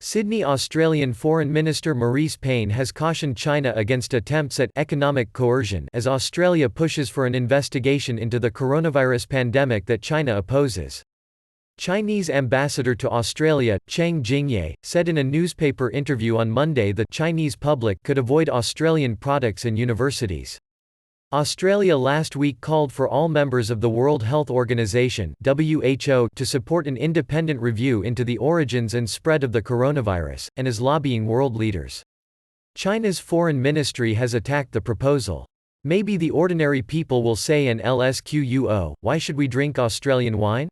Sydney Australian Foreign Minister Marise Payne has cautioned China against attempts at economic coercion as Australia pushes for an investigation into the coronavirus pandemic that China opposes. Chinese ambassador to Australia, Cheng Jingye, said in a newspaper interview on Monday the Chinese public could avoid Australian products in universities. Australia last week called for all members of the World Health Organization (WHO) to support an independent review into the origins and spread of the coronavirus, and is lobbying world leaders. China's foreign ministry has attacked the proposal. Maybe the ordinary people will say in LSQUO, why should we drink Australian wine?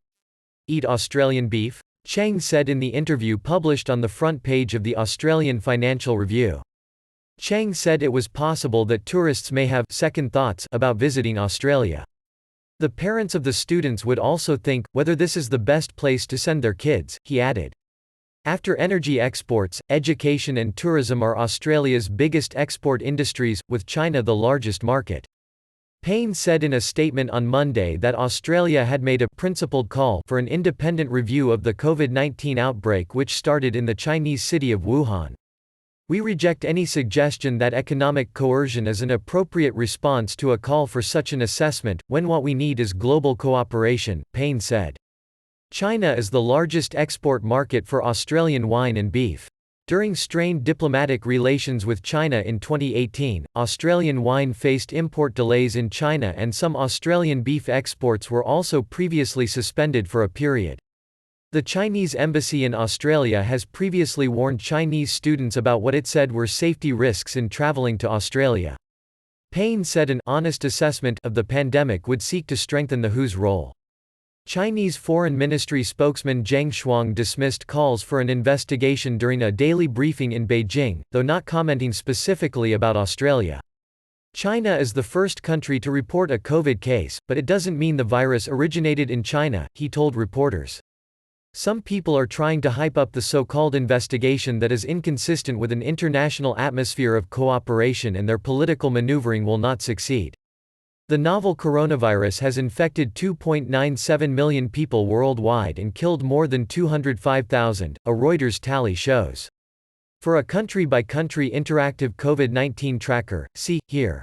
Eat Australian beef? Cheng said in the interview published on the front page of the Australian Financial Review. Cheng said it was possible that tourists may have second thoughts about visiting Australia. The parents of the students would also think whether this is the best place to send their kids, he added. After energy exports, education and tourism are Australia's biggest export industries, with China the largest market. Payne said in a statement on Monday that Australia had made a principled call for an independent review of the COVID-19 outbreak which started in the Chinese city of Wuhan. We reject any suggestion that economic coercion is an appropriate response to a call for such an assessment, when what we need is global cooperation, Payne said. China is the largest export market for Australian wine and beef. During strained diplomatic relations with China in 2018, Australian wine faced import delays in China and some Australian beef exports were also previously suspended for a period. The Chinese embassy in Australia has previously warned Chinese students about what it said were safety risks in travelling to Australia. Payne said an honest assessment of the pandemic would seek to strengthen the WHO's role. Chinese Foreign Ministry spokesman Zheng Shuang dismissed calls for an investigation during a daily briefing in Beijing, though not commenting specifically about Australia. China is the first country to report a COVID case, but it doesn't mean the virus originated in China, he told reporters. Some people are trying to hype up the so-called investigation that is inconsistent with an international atmosphere of cooperation, and their political maneuvering will not succeed. The novel coronavirus has infected 2.97 million people worldwide and killed more than 205,000, a Reuters tally shows. For a country-by-country interactive COVID-19 tracker, see here.